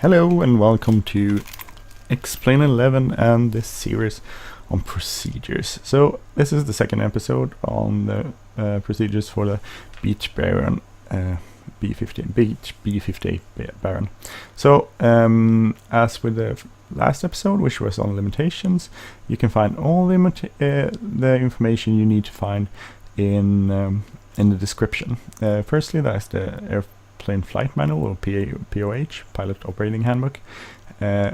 Hello and welcome to Explain 11 and this series on procedures. So this is the second episode on the procedures for the Beech Baron B58, Beech B58 Baron. So as with the last episode, which was on limitations, you can find all the information you need to find in the description. Firstly, that's the airplane flight manual, or POH, Pilot Operating Handbook,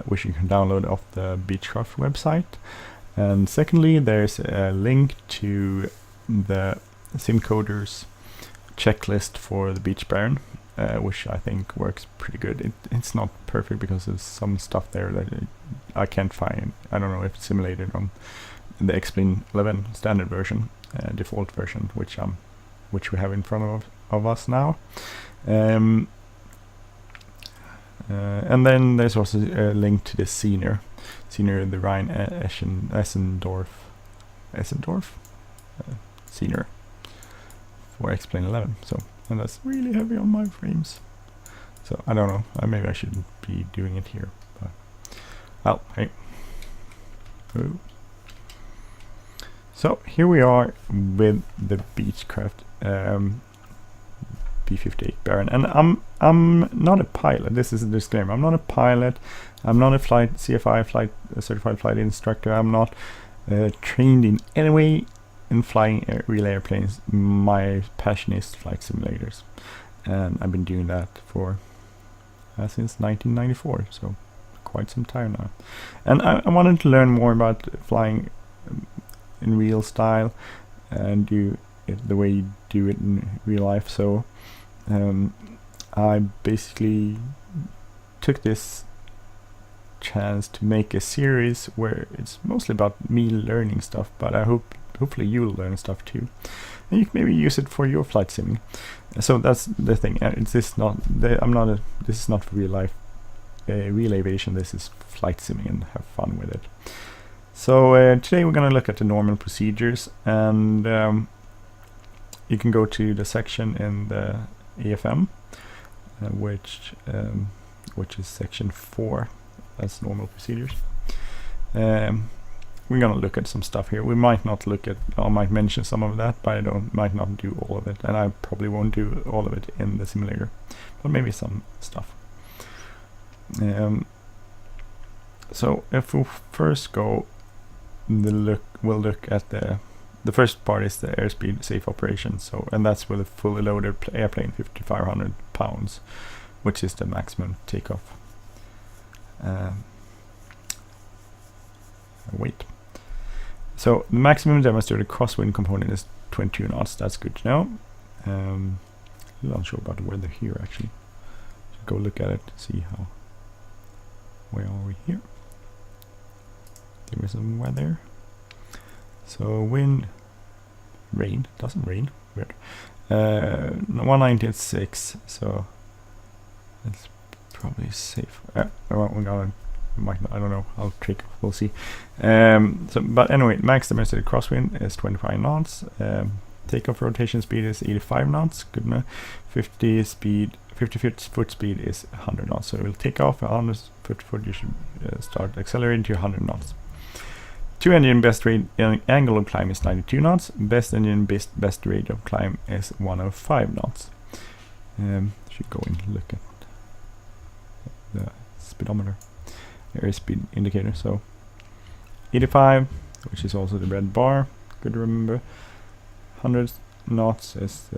which you can download off the Beechcraft website. And secondly, there's a link to the Simcoders checklist for the Beech Baron, which I think works pretty good. It's not perfect because there's some stuff there that I can't find. I don't know if it's simulated on the Explain 11 standard version, default version, which we have in front of us now. And then there's also a link to the Theine, the Rhine Eschendorf Theine for Explain 11. So, and that's really heavy on my frames. So I don't know. Maybe I shouldn't be doing it here. But well, hey. Ooh. So here we are with the Beechcraft B58 Baron, and I'm not a pilot. This is a disclaimer. I'm not a pilot. I'm not a certified flight instructor. I'm not trained in any way in flying real airplanes. My passion is flight simulators, and I've been doing that for since 1994, so quite some time now. And I wanted to learn more about flying in real style and do it the way you do it in real life. So I basically took this chance to make a series where it's mostly about me learning stuff, but I hopefully you'll learn stuff too, and you can maybe use it for your flight simming. So that's the thing. This is not for real life, real aviation. This is flight simming, and have fun with it. So today we're going to look at the normal procedures, and you can go to the section in the AFM, which is section 4. That's normal procedures. We're gonna look at some stuff here. We might not look at, I might mention some of that, but might not do all of it, and I probably won't do all of it in the simulator, but maybe some stuff. So if we first go, we'll look at the first part is the airspeed safe operation. So, and that's with a fully loaded airplane, 5,500 pounds, which is the maximum takeoff weight. So the maximum demonstrated crosswind component is 22 knots. That's good to know. I'm not sure about the weather here actually. So go look at it, see how. Where are we here? Give me some weather. So wind, rain, doesn't rain, weird. 196, so it's probably safe. I don't know, I'll trick, we'll see. But anyway, max demonstrated crosswind is 25 knots. Takeoff rotation speed is 85 knots, good enough. 50 foot speed is 100 knots. So it will take off 100 foot, you should start accelerating to 100 knots. 2 engine best rate angle of climb is 92 knots. Best engine best rate of climb is 105 knots. Should go and look at the speedometer, airspeed indicator. So 85, which is also the red bar, good to remember. 100 knots is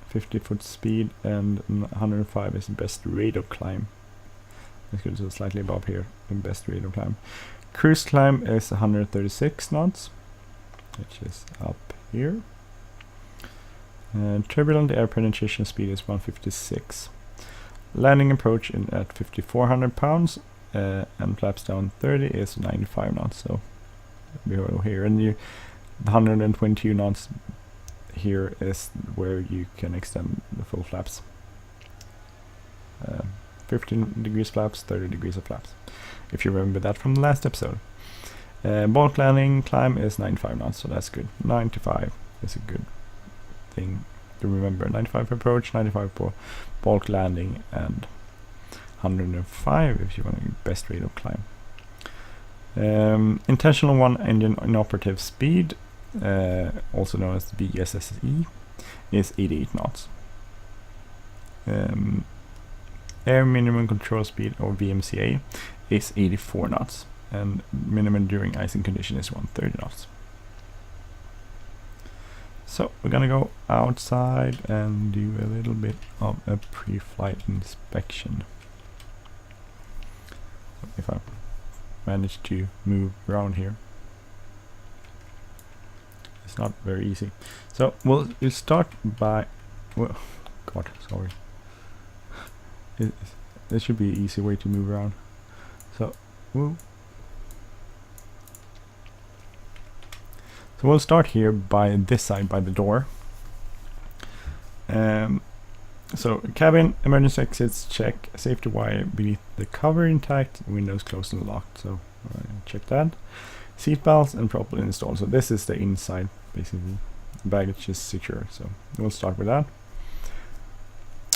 50 foot speed, and 105 is best rate of climb. It's good, so slightly above here, the best rate of climb. Cruise climb is 136 knots, which is up here. And turbulent air penetration speed is 156. Landing approach at 5,400 pounds, and flaps down 30 is 95 knots. So below here, and the 122 knots here is where you can extend the full flaps. 15 degrees flaps, 30 degrees of flaps, if you remember that from the last episode. Bulk landing climb is 95 knots, so that's good. 95 is a good thing to remember. 95 for approach, 95 for bulk landing, and 105 if you want a best rate of climb. Intentional one engine inoperative speed, also known as the BSSE, is 88 knots. Air minimum control speed, or VMCA, is 84 knots, and minimum during icing condition is 130 knots. So we're gonna go outside and do a little bit of a pre-flight inspection. So if I manage to move around here, it's not very easy. So we'll start by, well, God, sorry. This should be an easy way to move around. So, woo. So we'll start here by this side, by the door. So cabin, emergency exits, check. Safety wire beneath the cover intact, windows closed and locked. So check that. Seat belts and properly installed. So this is the inside, basically. Baggage is secure. So we'll start with that.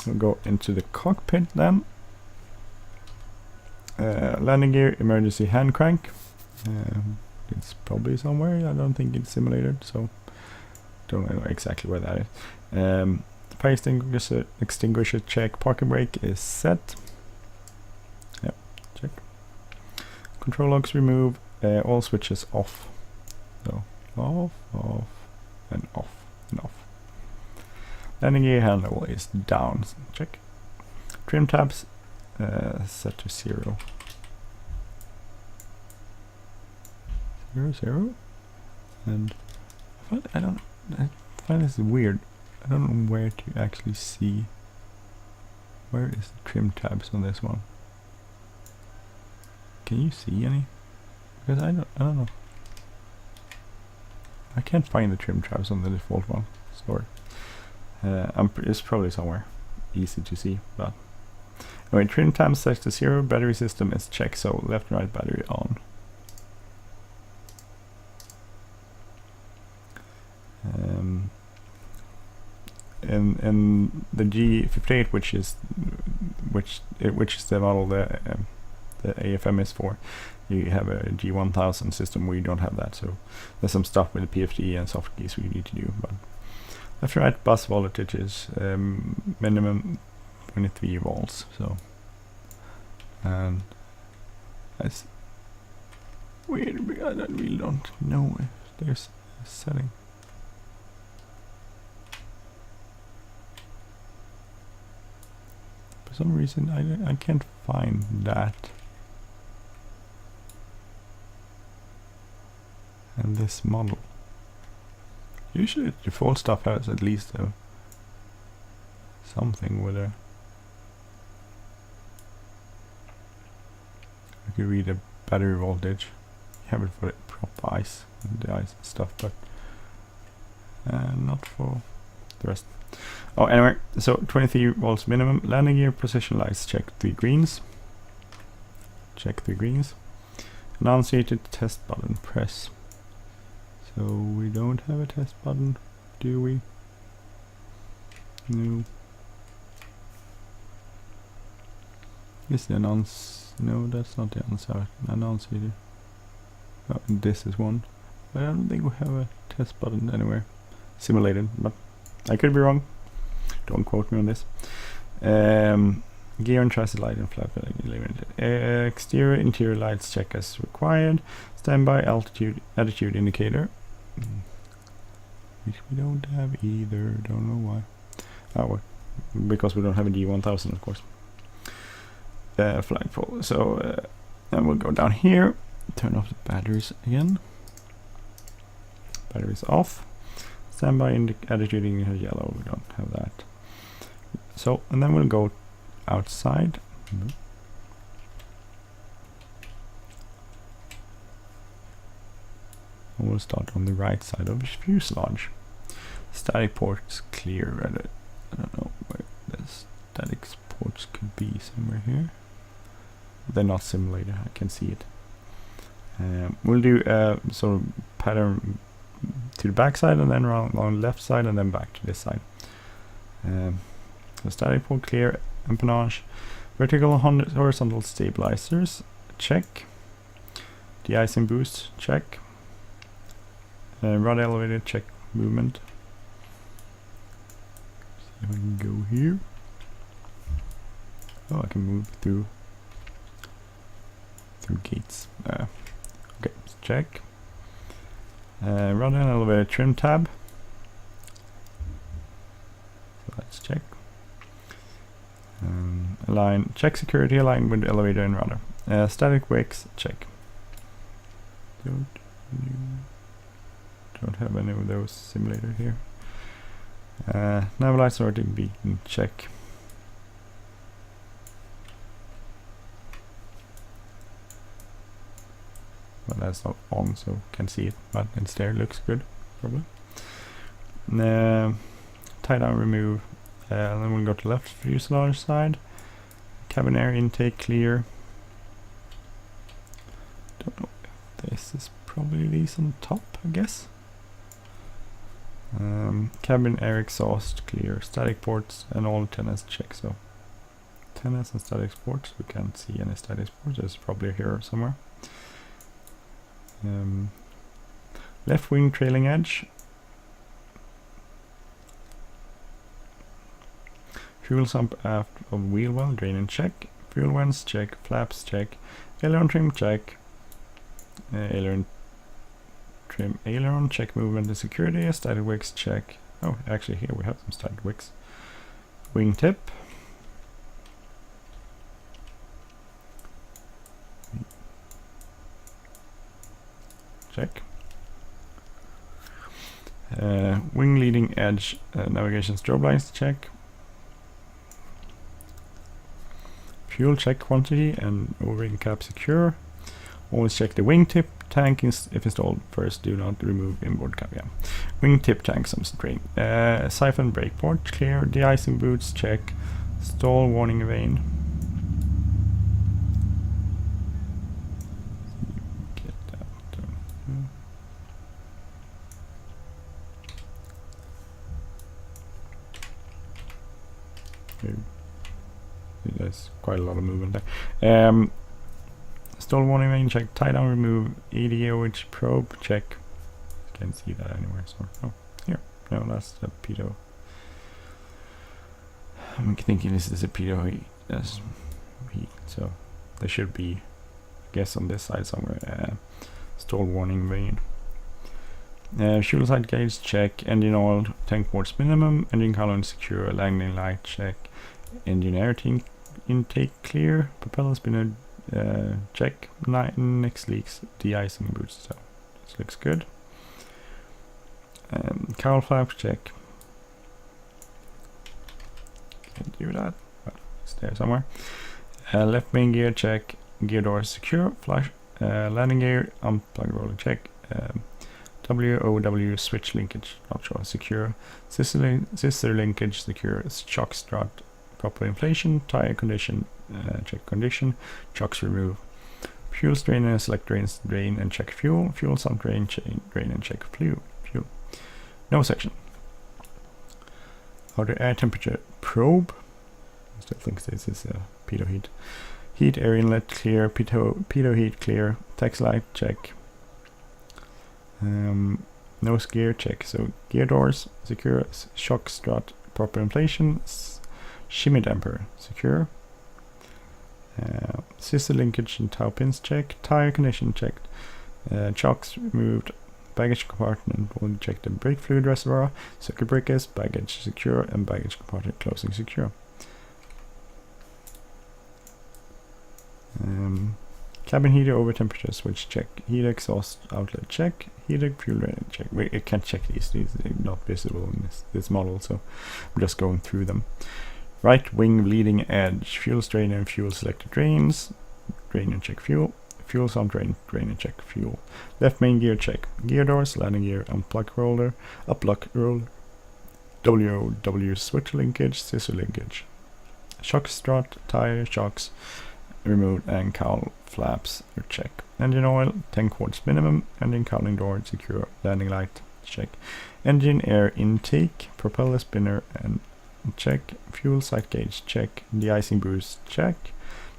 We'll go into the cockpit then. Landing gear, emergency hand crank. It's probably somewhere. I don't think it's simulated, so don't know exactly where that is. Fire extinguisher check. Parking brake is set. Yep, check. Control locks remove. All switches off. So off, off, and off, and off. Landing gear handle is down. Check. Trim tabs set to 0. 0. And I find this weird. I don't know where to actually see. Where is the trim tabs on this one? Can you see any? Because I don't know. I can't find the trim tabs on the default one. Sorry. It's probably somewhere easy to see, but anyway, trim tabs set to 0. Battery system is checked, so left and right battery on. And the G58, which is the model the AFM is for, you have a G1000 system where you don't have that. So there's some stuff with the PFD and soft keys we need to do. But left and right bus voltage is minimum 23 volts. So and that's weird because I really don't know if there's a setting. For some reason I can't find that. And this model. Usually the default stuff has at least something with a. I could read a battery voltage. You have it for the proper ice and the ice and stuff, but not for the rest. Oh, anyway, so 23 volts minimum. Landing gear position lights, check the greens. Check the greens. Annunciated test button, press. So we don't have a test button, do we? No. Is the announce? No, that's not the annunciated. Oh, this is one. But I don't think we have a test button anywhere simulated, but I could be wrong. Don't quote me on this. Gear and chassis light and flap limited. Exterior, interior lights check as required. Standby altitude, attitude indicator. Which we don't have either. Don't know why. Oh, well, because we don't have a G1000, of course. Flagpole. So then we'll go down here. Turn off the batteries again. Batteries off. Standby attitude indicator yellow. We don't have that. So and then we'll go outside. And we'll start on the right side of the fuselage. Static ports clear. I don't know where the static ports could be. Somewhere here. They're not simulated. I can see it. We'll do sort of pattern to the back side and then around on the left side and then back to this side. So static port clear, empennage, Vertical horizontal stabilizers, check. De-icing boost, check. Rod elevator, check movement. See if I can go here. Oh, I can move through gates. Okay, let's check. Rod and elevator trim tab. So let's check. Align, check security align with elevator and rudder. Static wicks, check. Don't have any of those simulator here. Nav light sorting beacon, check. Well, that's not on, so can't see it, but it's there, looks good, probably. Tie down, remove. Then we'll go to left fuselage side. Cabin air intake clear. Don't know if this is probably these on top, I guess. Cabin air exhaust clear. Static ports and all antennas check. So antennas and static ports. We can't see any static ports. There's probably here somewhere. Left wing trailing edge. Fuel sump aft of wheel well, drain and check. Fuel vents check. Flaps check. Aileron trim check. Aileron trim, aileron check movement and security. Static wicks check. Oh, actually here we have some static wicks. Wing tip. Check. Wing leading edge navigation strobe lights check. Fuel check quantity and O-ring cap secure. Always check the wing tip tank if installed first. Do not remove inboard cap. Yeah. Wing tip tank some strain. Siphon brake port clear. De-icing boots check. Stall warning vane. Get that done. There's quite a lot of movement there. Stall warning vane check. Tie down, remove. EDXE probe check. Can't see that anywhere. So, oh, here. No, that's the pitot. I'm thinking this is a pitot heat. Yes, heat. So there should be, I guess, on this side somewhere. Stall warning vane. Fuel side gauge check. Engine oil tank ports minimum. Engine column secure. Landing light check. Engine air intake clear. Propeller spinner check. Next leaks. De-icing boots. So this looks good. Cowl flaps check. Can't do that. But it's there somewhere. Left main gear check. Gear doors secure. Flush. Landing gear unplug roller check. WOW switch linkage not sure secure. Scissor linkage secure. Shock strut proper inflation. Tire condition check condition. Chocks remove. Fuel strain and select drain and check fuel. Fuel sump drain and check fuel. No section. Outer air temperature probe. I still think this is a pitot heat. Heat air inlet clear. Pitot heat clear. Tax light check. Nose gear check. So gear doors secure. Shock strut proper inflation. Shimmy damper secure. Scissor linkage and tow pins check. Tire condition checked. Chocks removed. Baggage compartment will check the brake fluid reservoir. Circuit breakers, baggage secure, and baggage compartment closing secure. Cabin heater over temperature switch check. Heat exhaust outlet check. Heater fuel rating check. I can't check these are not visible in this model, so I'm just going through them. Right wing leading edge. Fuel strain and fuel selected drains. Drain and check fuel. Fuel sump drain and check fuel. Left main gear check. Gear doors, landing gear, unplug roller, uplock roller. WOW switch linkage, scissor linkage. Shock strut, tire shocks removed, and cowl flaps are check. Engine oil 10 quarts minimum. Engine cowling door secure. Landing light check. Engine air intake, propeller spinner and check. Fuel sight gauge, check. De-icing boost, check.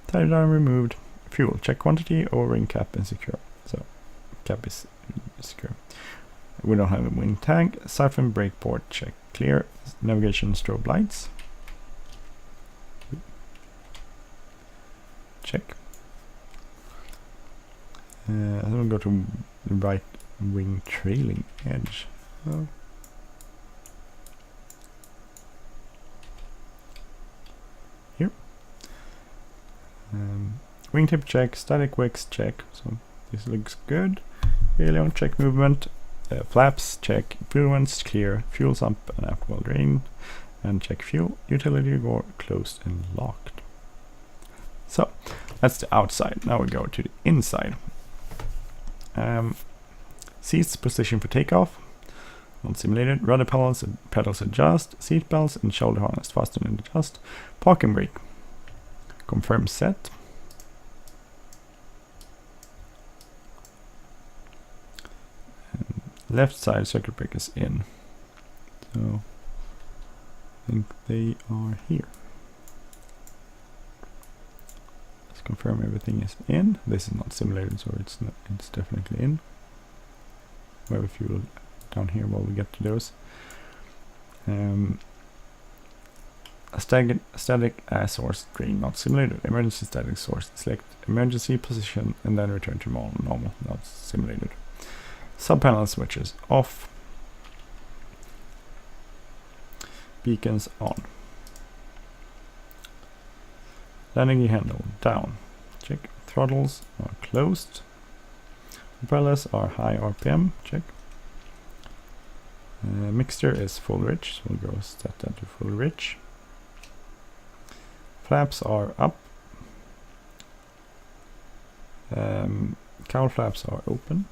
Tire down removed. Fuel, check quantity. O-ring cap and secure. So cap is secure. We don't have a wing tank. Siphon brake port, check. Clear. Navigation strobe lights. Check. Then we'll go to the right wing trailing edge. Oh. Here. Wingtip check, static wicks check. So this looks good. Aileron check movement. Flaps check. Fuel vents clear. Fuel sump and aft well drain. And check fuel. Utility door closed and locked. So that's the outside. Now we go to the inside. Seats position for takeoff. Not simulated. Rudder pedals adjust. Seat belts and shoulder harness fasten and adjust. Parking brake. Confirm set. Left side circuit breakers in. So I think they are here. Let's confirm everything is in. This is not simulated, so it's definitely in. We have a fuel down here while we get to those. A static source drain not simulated. Emergency static source. Select emergency position and then return to normal. Not simulated. Sub-panel switches off. Beacons on. Landing gear handle down. Check. Throttles are closed. Propellers are high RPM. Check. Mixture is full rich, so we'll go set that to full rich. Flaps are up. Cowl flaps are open.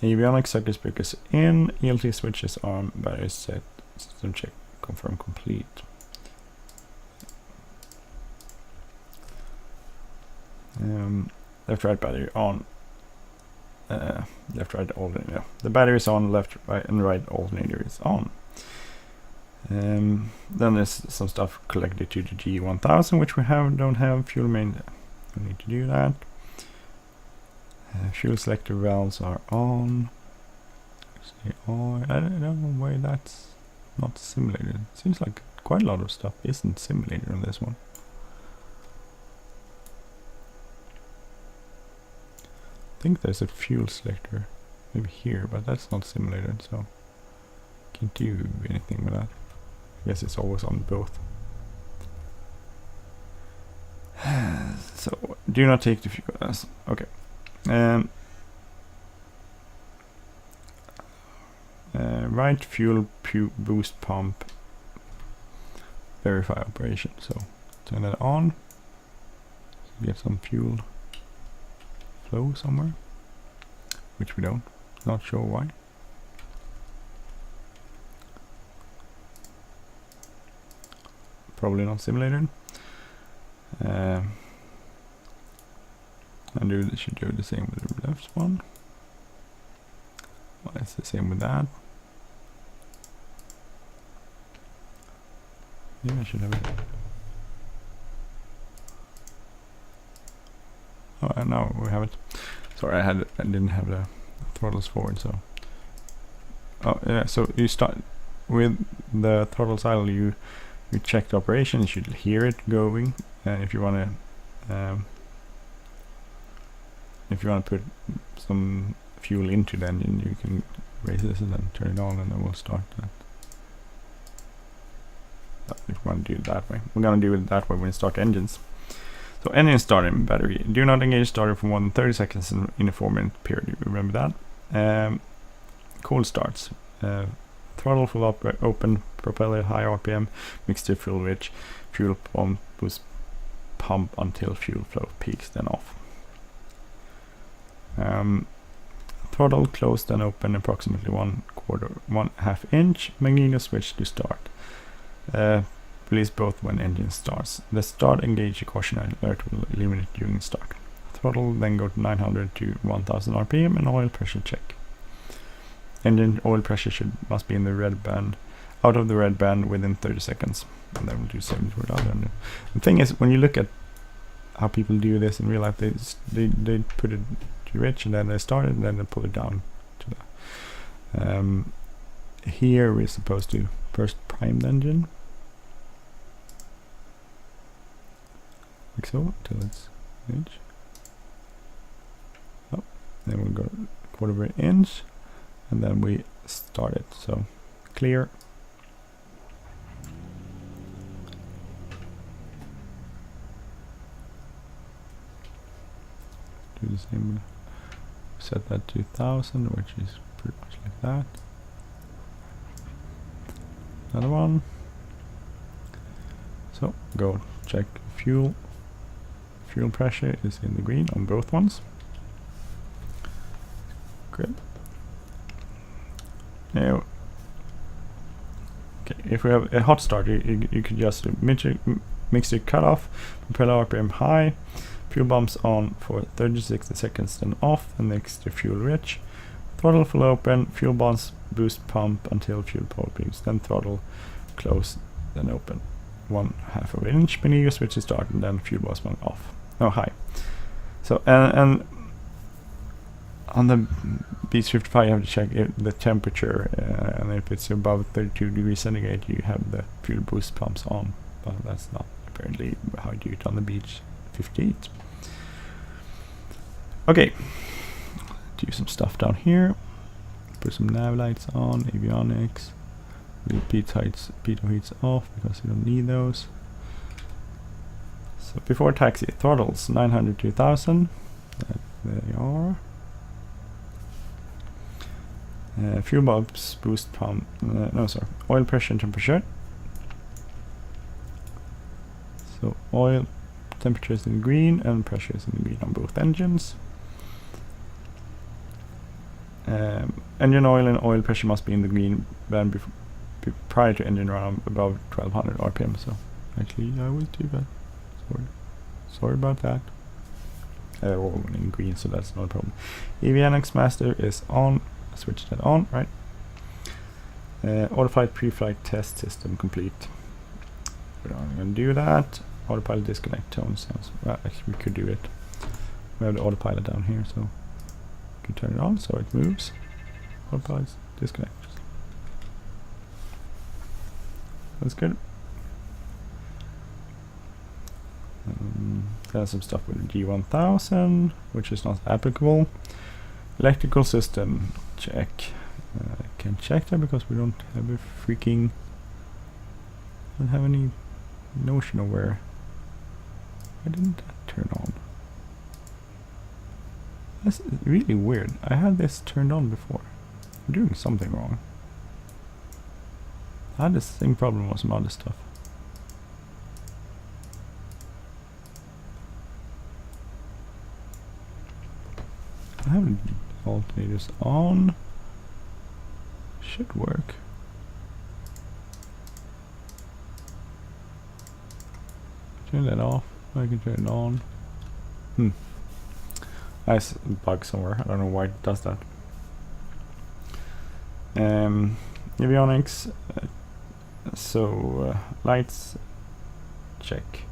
Avionics circuit breakers in. ELT switches on. Battery set. System check. Confirm complete. Left right battery on. Left right alternator. The battery is on. Left right and right alternator is on. Then there's some stuff collected to the G1000, which we don't have. Fuel main. We need to do that. Fuel selector valves are on. I don't know why that's not simulated. Seems like quite a lot of stuff isn't simulated on this one. I think there's a fuel selector maybe here, but that's not simulated, so can't do anything with that. I guess it's always on both. So do not take the fuel. Okay. Right fuel boost pump. Verify operation. So turn that on. Get some fuel flow somewhere, which we don't. Not sure why. Probably not simulated. And should do the same with the left one. Well, it's the same with that. Maybe I should have it. Oh, and now we have it. Sorry, I didn't have the throttles forward. So, oh yeah. So you start with the throttles idle. You check the operation. You should hear it going. If you want to put some fuel into the engine, you can raise this and then turn it on, and then we'll start that. If you want to do it that way, we're going to do it that way when we start engines. So engine starting battery. Do not engage starter for more than 30 seconds in a 4-minute period. You remember that. Cold starts. Throttle full open. Propeller high RPM. Mixture fuel rich. Fuel pump boost pump until fuel flow peaks, then off. Throttle closed and open approximately 1/2 inch. Magneto switch to start. Release both when engine starts. The start engage caution alert will eliminate during start. Throttle then go to 900 to 1000 RPM and oil pressure check. engine oil pressure must be in the red band, out of the red band within 30 seconds, and then we'll do same for the other engine. The thing is, when you look at how people do this in real life, they put it to rich and then they start it and then they pull it down to that. Here we're supposed to first prime the engine, like so, till it's inch. Oh, then we'll go 1/4 inch, and then we start it. So clear. Do the same. Set that to 1000, which is pretty much like that. Another one. So go check fuel. Fuel pressure is in the green on both ones. Good. Now, okay, if we have a hot start, you could just mixture cut off, propeller RPM high, fuel bumps on for 30-60 seconds, then off, and mixture fuel rich. Throttle full open, fuel bumps boost pump until fuel pole beams, then throttle close, then open. 1/2 inch beneath switch is start, and then fuel bumps off. Oh, high. So and on the Beech 55 you have to check the temperature, and if it's above 32 degrees centigrade you have the fuel boost pumps on, but that's not apparently how you do it on the Beech 58. Okay, do some stuff down here. Put some nav lights on, avionics, leave pitot heats off because you don't need those. So before taxi, throttles 900 to 1000, there they are. Fuel bumps, boost pump, oil pressure and temperature. So oil temperature is in green and pressure is in green on both engines. Engine oil and oil pressure must be in the green band prior to engine run above 1200 RPM. So actually I will do that. Sorry about that. All in green, so that's not a problem. EDXE master is on. Switch that on, right? Autopilot pre-flight test system complete. We're not going to do that. Autopilot disconnect tone sounds. Well, actually, we could do it. We have the autopilot down here, so we can turn it on so it moves. Autopilot disconnect. That's good. There's some stuff with the G1000, which is not applicable. Electrical system, check. Can't check that because we don't have a freaking... don't have any notion of where... Why didn't that turn on? That's really weird. I had this turned on before. I'm doing something wrong. I had the same problem with some other stuff. I have alternators on. Should work. Turn that off. I can turn it on. Nice bug somewhere. I don't know why it does that. Avionics. Lights. Check.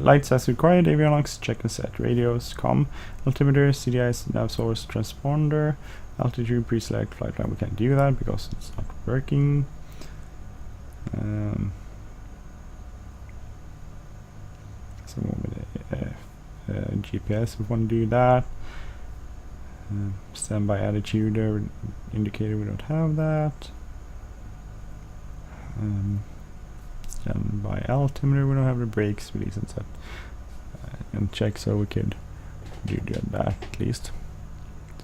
Lights as required, avionics, check and set. Radios, COM, altimeter, CDIs, nav source, transponder, altitude, pre-select, flight plan. We can't do that because it's not working. GPS, if we want to do that. Standby attitude indicator, we don't have that. Standby altimeter, we don't have the brakes release and set. And check, so we could do that at least.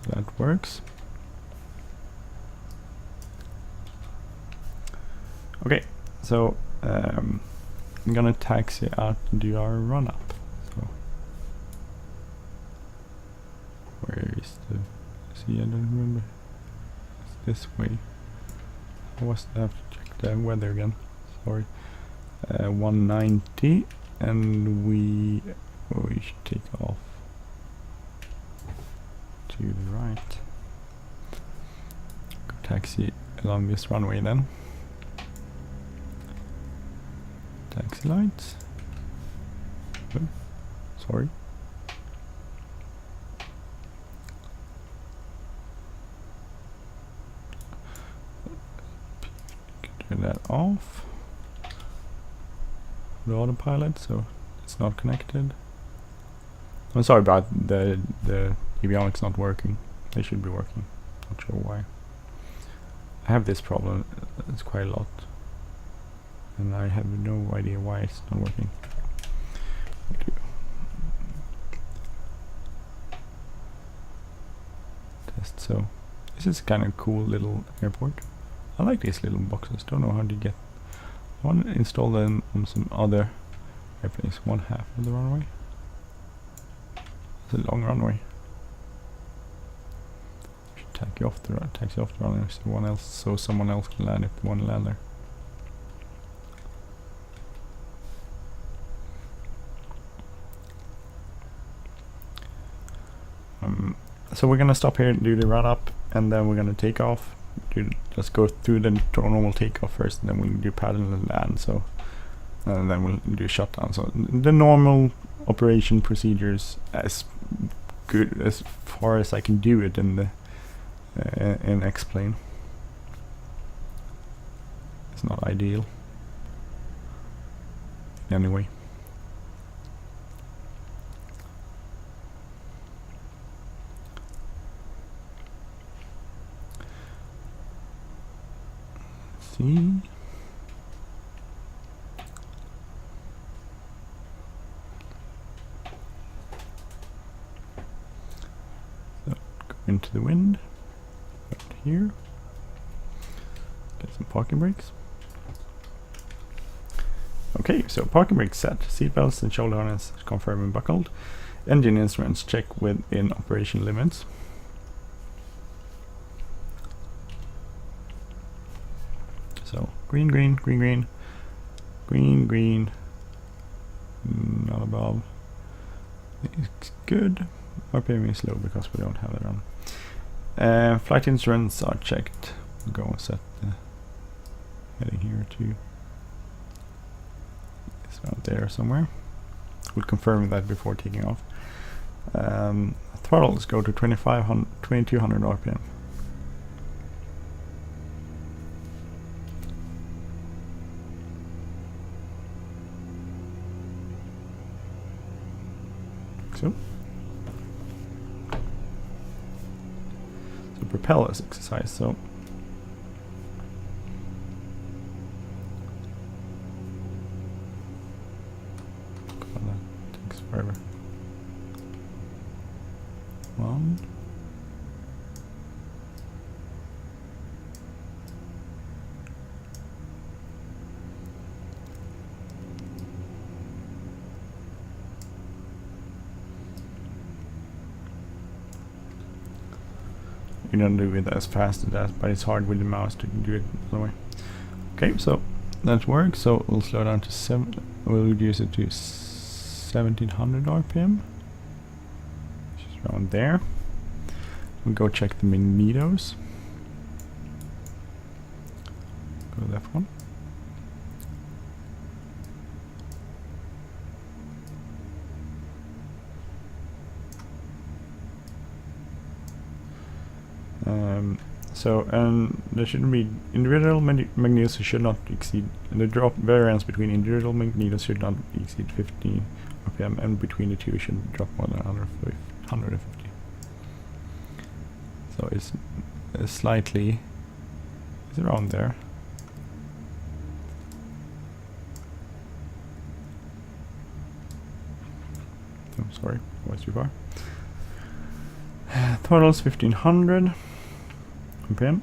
So that works. Okay, so I'm gonna taxi out and do our run up. So where is the? See, I don't remember. It's this way. I was have to check the weather again. Sorry. 190, and we should take off to the right. Go taxi along this runway then. Taxi lights. Oh, sorry. Turn that off. The autopilot, so it's not connected. I'm sorry about the avionics not working. They should be working. Not sure why. I have this problem. It's quite a lot, and I have no idea why it's not working. Test. So this is kind of cool little airport. I like these little boxes. Don't know how to get. I want to install them on some other airplanes. 1/2 of the runway. It's a long runway. Should taxi off the runway so someone else can land if they want to land there. So we're gonna stop here and do the run up, and then we're gonna take off. Let's go through the normal takeoff first, and then we'll do paddle and land. So, and then we'll do shutdown. So the normal operation procedures, as good as far as I can do it in the in X-plane. It's not ideal anyway. See. So go into the wind. Right here. Get some parking brakes. Okay, so parking brakes set. Seatbelts and shoulder harness confirmed and buckled. Engine instruments check within operation limits. So green, green, green, green, green, green, not above. It's good. RPM is low because we don't have it on. Flight instruments are checked. We'll go and set the heading here to it's out there somewhere. We'll confirm that before taking off. Throttles go to 2200 RPM. So propellers exercise. So that takes forever. One. You don't do it as fast as that, but it's hard with the mouse to do it the other way. Okay, so that works. So we'll slow down to 7. We'll reduce it to 1700 RPM, which is around there. We'll go check the magnetos. Go left one. And there shouldn't be individual magnetos should not exceed, the drop variance between individual magnetos should not exceed 15 RPM, and between the two should drop more than 150. So it's slightly, it's around there. Oh, sorry, I was too far. Throttles 1500 RPM.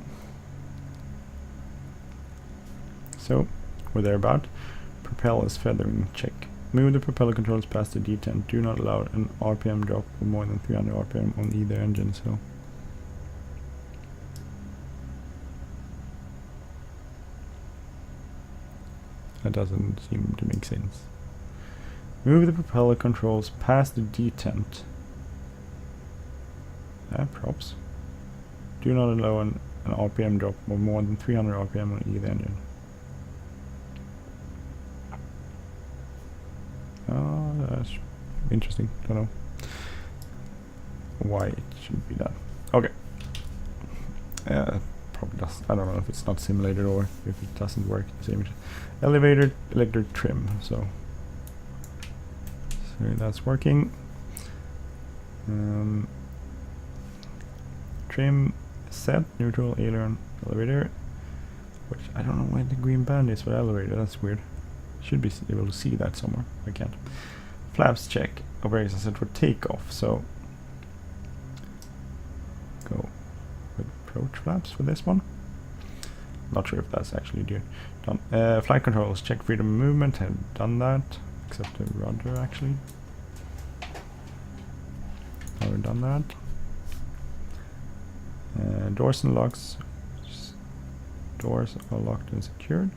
So we're there about. Propellers feathering check. Move the propeller controls past the D10. Do not allow an RPM drop of more than 300 RPM on either engine. So that doesn't seem to make sense. Move the propeller controls past the detent. Props. Do not allow an RPM drop of more than 300 RPM on either engine. Oh, that's interesting. Don't know why it should be that. Okay. Probably does. I don't know if it's not simulated or if it doesn't work. Same elevator, electric trim. So that's working. Trim set, neutral, aileron, elevator. Which I don't know why the green band is for elevator. That's weird. Should be able to see that somewhere. I can't. Flaps check. Operation set for takeoff. So go with approach flaps for this one. Not sure if that's actually done. Flight controls. Check freedom of movement. Have done that. Except the rudder actually. Never done that. Doors and locks. Doors are locked and secured.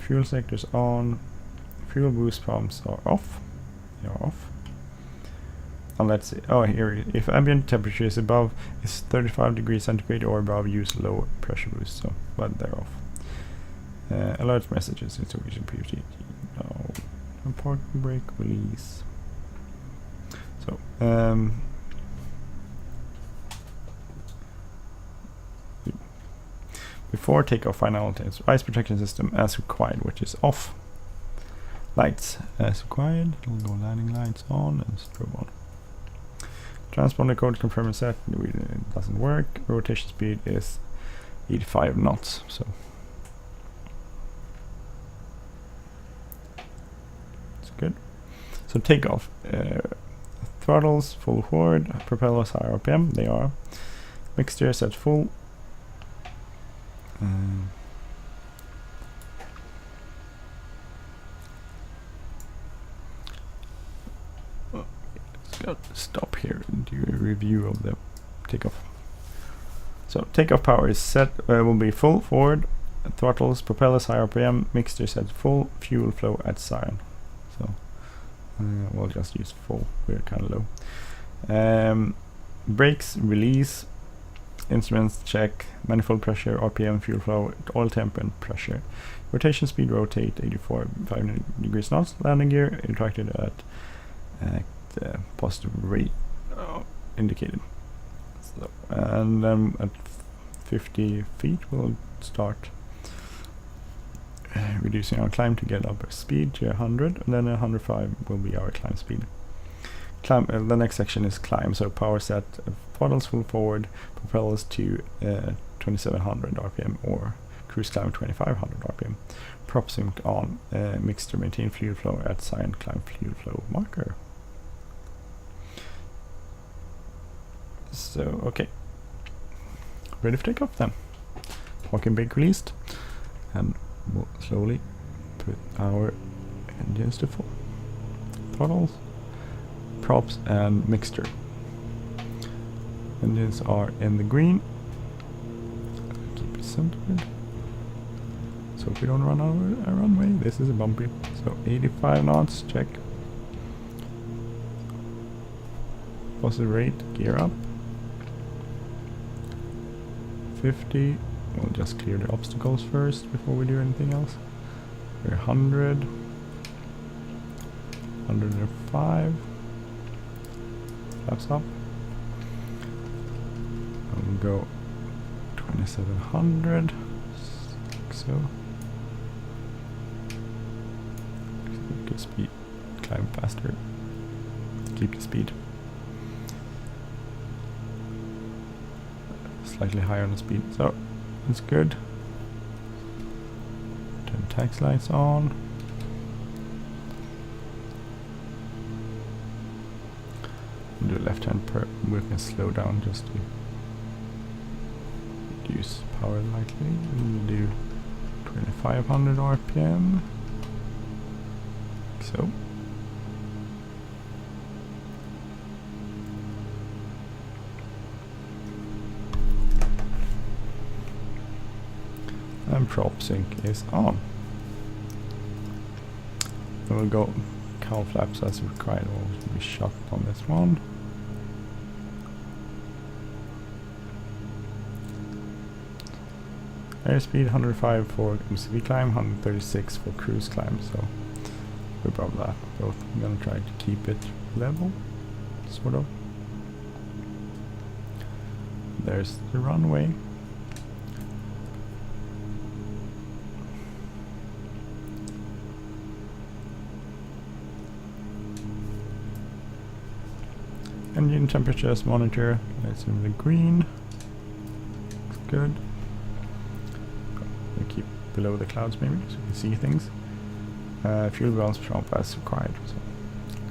Fuel sectors on. Fuel boost pumps are off. They are off. And let's see. Oh, here. If ambient temperature is 35 degrees centigrade or above, use low pressure boost. So, but they're off. Alert messages. Installation PFT. No. Parking brake release. So, before takeoff finalities, ice protection system as required, which is off. Lights as required. We'll go landing lights on and strobe on. Transponder code confirm and set. It doesn't work. Rotation speed is 85 knots. So it's good. So takeoff. Throttles full forward. Propellers high RPM. They are. Mixture set full. Let's stop here and do a review of the takeoff. So takeoff power is set, will be full forward, throttles, propellers high RPM, mixture set full, fuel flow at siren. So we'll just use full, we're kind of low. Brakes, release, instruments check, manifold pressure, RPM, fuel flow, oil temp and pressure. Rotation speed, rotate 500 degrees knots, landing gear retracted at positive rate indicated. So, and then at 50 feet we'll start reducing our climb to get up our speed to 100, and then 105 will be our climb speed. Climb, the next section is climb, so power set, throttles full forward, propellers to 2700 RPM or cruise climb 2500 RPM. Prop sync on, mixture maintain fuel flow at sign climb fuel flow marker. So, okay. Ready for takeoff then. Parking brake released. And we'll slowly put our engines to full. Throttles, props and mixture. Engines are in the green. Keep it centered. So if we don't run over a runway, this is a bumpy. So 85 knots, check. Positive rate, gear up. 50. We'll just clear the obstacles first before we do anything else. We're 100. 105. Flaps up. And we'll go 2700. Like so. Good speed. Climb faster. Keep the speed. Slightly higher on the speed, so that's good. Turn tax lights on. Do left hand we can slow down just to reduce power lightly. We'll do 2500 RPM. Like so. And prop sync is on. We'll go cowl flaps as required will be shut on this one. Airspeed 105 for MCV climb, 136 for cruise climb, so we're above that. So I'm gonna try to keep it level, sort of. There's the runway. Engine temperatures monitor, let's do the green. Looks good. We keep below the clouds maybe, so you can see things. Fuel belts jump as required. So.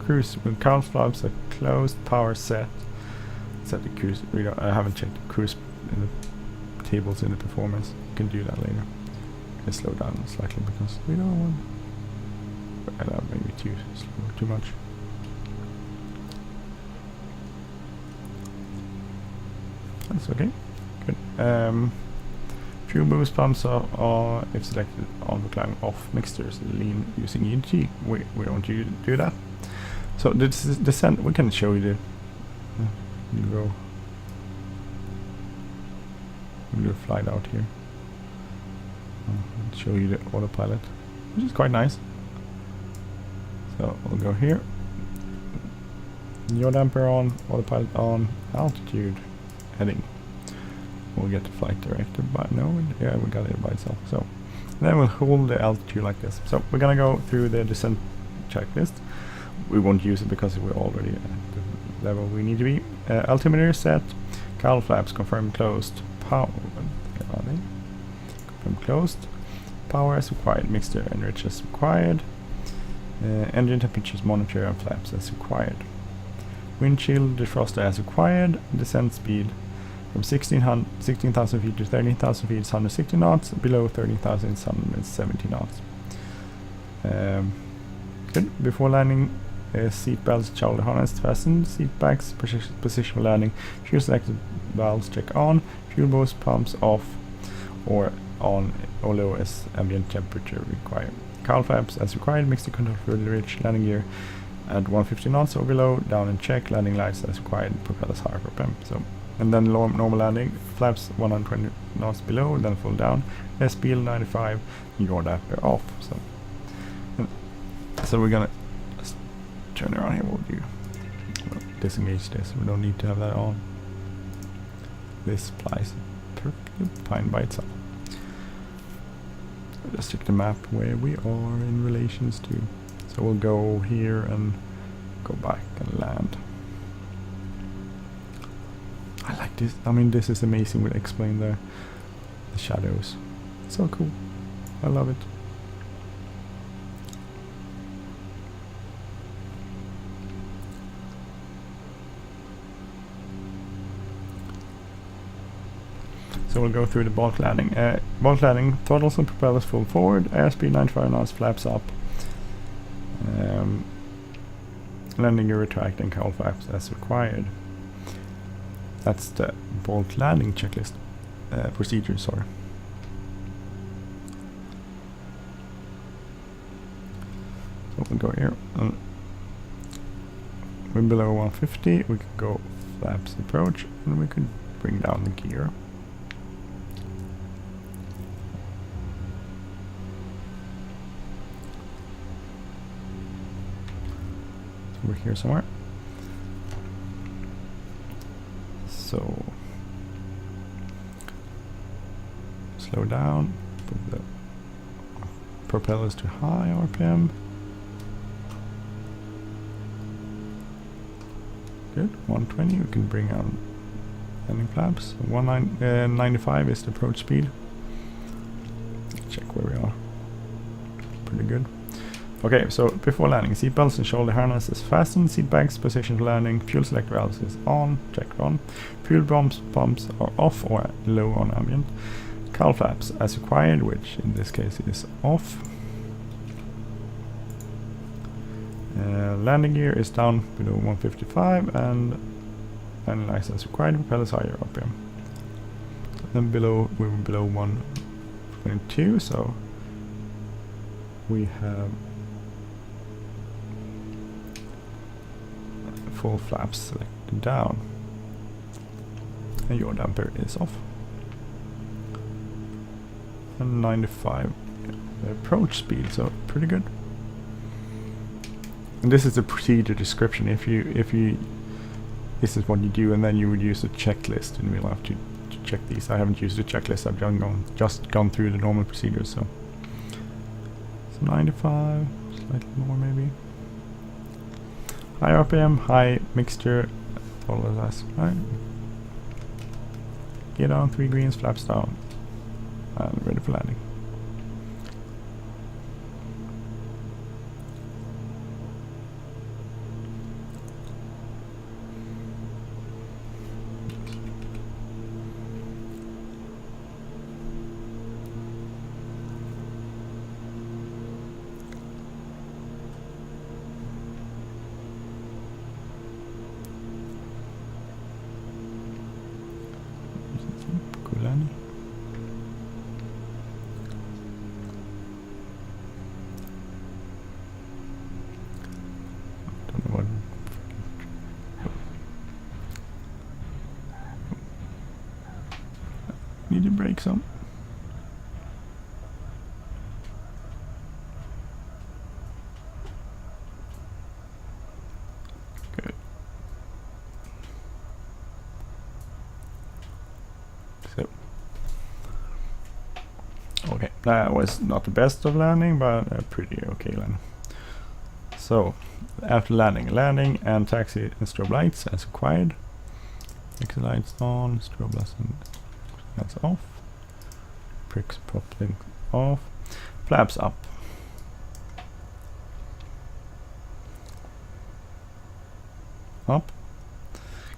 Cruise with cowl flaps are closed, power set. Set the cruise. I haven't checked the cruise in the tables in the performance. You can do that later. You can slow down slightly because we don't want. Maybe too much. That's okay. Good. Fuel boost pumps are, if selected, on the climb off mixtures lean using EDXE. We don't do that. So this is descent. We can show you the. You go. We'll do a flight out here. I'll show you the autopilot, which is quite nice. So we'll go here. Yaw damper on, autopilot on, altitude, heading. We'll get the flight director, but no, yeah, we got it by itself. So then we'll hold the altitude like this. So we're gonna go through the descent checklist. We won't use it because we're already at the level we need to be. Altimeter set, cowl flaps confirmed closed. Power, are they? Confirmed closed. Power as required. Mixture enrich as required. Engine temperatures monitor and flaps as required. Windshield defroster as required. Descent speed from 16,000 feet to 13,000 feet is 160 knots. Below 13,000 is 170 knots. Good. Before landing, seat belts, shoulder harness fastened, seat backs, position for landing, fuel selected valves check on, fuel boost pumps off or on or low as ambient temperature required. Cowl flaps as required, mixture control fluid rich, landing gear at 150 knots or below, down and check, landing lights as required, propellers higher for PEM. So, and then normal landing, flaps 120 knots below, then full down, SPL 95, yaw damper off. So we're gonna just turn around here. We'll do disengage this. We don't need to have that on. This applies perfectly fine by itself. So just check the map where we are in relations to. So we'll go here and go back and land. I like this. I mean, this is amazing. We'll explain the shadows. So cool. I love it. So we'll go through the bulk landing. Bulk landing, throttles and propellers full forward, airspeed 95 knots, flaps up. Landing gear retract and cowl flaps as required. That's the bulk landing checklist. Procedure, sorry. So we'll go here. We're below 150, we can go flaps approach, and we could bring down the gear. We're here somewhere. So slow down, put the propellers to high RPM. Good, 120, we can bring out landing flaps. 95 is the approach speed. Check where we are. Pretty good. Okay, so before landing, seat belts and shoulder harness is fastened, seat bags, position for landing, fuel select valves is on, checked on, fuel pumps are off or low on ambient, cowl flaps as required, which in this case is off. Landing gear is down below 155 and landing lights as required, propellers higher RPM. Then below, we were below 122, so we have full flaps selected down. And your damper is off. And 95 approach speed, so pretty good. And this is the procedure description. If you this is what you do, and then you would use a checklist, and we'll have to check these. I haven't used a checklist. I've just gone through the normal procedures. So 95, slightly more maybe. High RPM, high mixture, all as right. Get on, 3 greens, flaps down, and ready for landing. Need to break some. Good. So, okay, that was not the best of landing, but a pretty okay landing. So, after landing and taxi and strobe lights as required. Exit lights on, strobe lights and that's off. Pricks popping off. Flaps up. Up.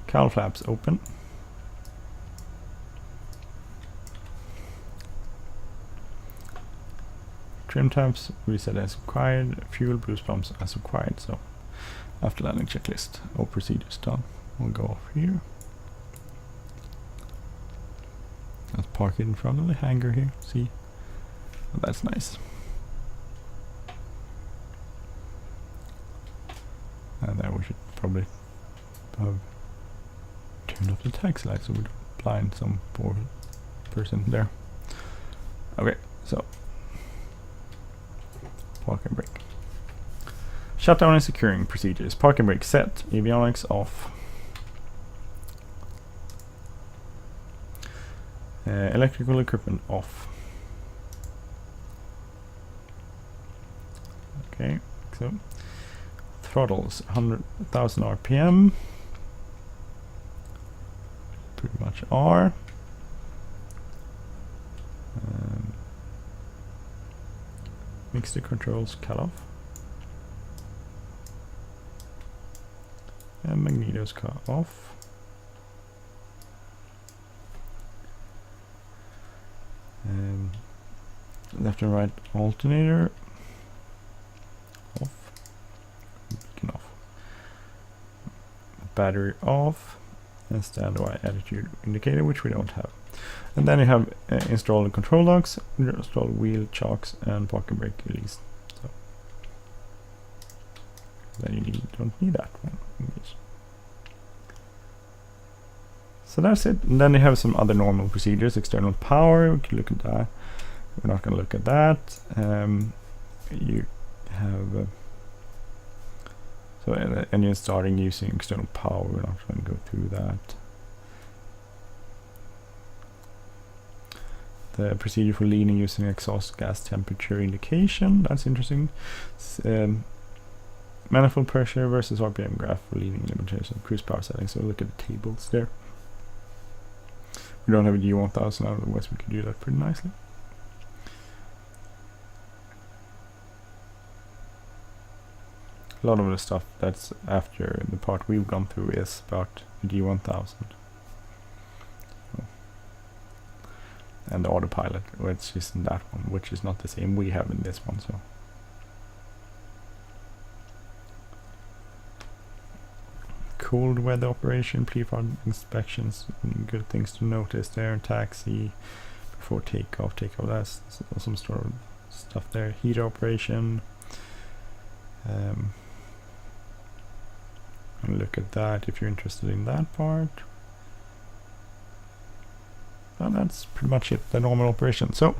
Cowl flaps open. Trim tabs reset as required. Fuel boost pumps as required. So after landing checklist, all procedures done. We'll go off here. Let's park it in front of the hangar here. See? Oh, that's nice. And then we should probably have turned off the taxi light so we don't blind some poor person there. Okay, so park and brake. Shutdown and securing procedures. Park and brake set. Avionics off. Electrical equipment off. Okay, so throttles 100,000 RPM. Pretty much are. Mixer controls cut off. And magnetos cut off. Left and right alternator off. Beacon off. Battery off. And standby attitude indicator, which we don't have. And then you have installed the control locks, installed wheel chocks, and park and brake release. So then you don't need that one. So that's it. And then you have some other normal procedures. External power, we can look at that. We're not going to look at that. You have so engine starting using external power. We're not going to go through that. The procedure for leaning using exhaust gas temperature indication. That's interesting. Manifold pressure versus RPM graph for leaning limitation. Cruise power settings. So look at the tables there. We don't have a G1000, otherwise we could do that pretty nicely. A lot of the stuff that's after the part we've gone through is about G1000. So. And the autopilot, which is in that one, which is not the same we have in this one. So cold weather operation, pre-flight inspections, good things to notice there. Taxi before takeoff, that's some sort of stuff there. Heater operation. and look at that if you're interested in that part. And that's pretty much it, the normal operation. So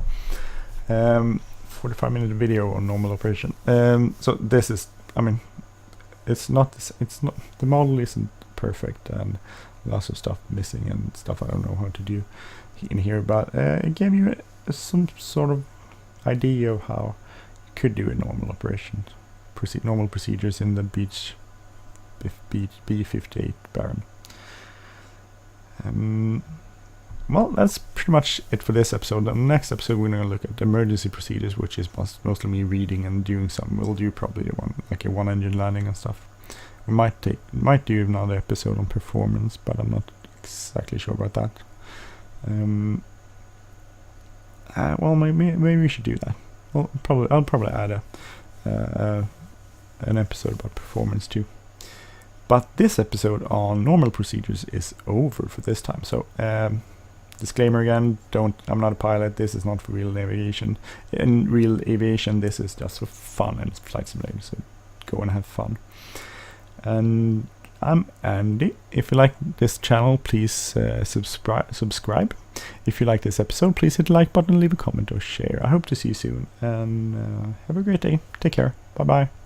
45-minute video on normal operation. So this is, I mean, it's not the model isn't perfect and lots of stuff missing and stuff I don't know how to do in here, but it gave you some sort of idea of how you could do a normal operation, normal procedures in the Beech B58 Baron. Well, that's pretty much it for this episode. The next episode we're going to look at emergency procedures, which is mostly me reading and doing some. We'll do probably a one engine landing and stuff. We might do another episode on performance, but I'm not exactly sure about that. Well, maybe we should do that. Well, I'll probably add an episode about performance too. But this episode on normal procedures is over for this time. So disclaimer again: I'm not a pilot. This is not for real navigation. In real aviation, this is just for fun and flight simulator. So go and have fun. And I'm Andy. If you like this channel, please subscribe. If you like this episode, please hit the like button, leave a comment or share. I hope to see you soon, and have a great day. Take care. Bye bye.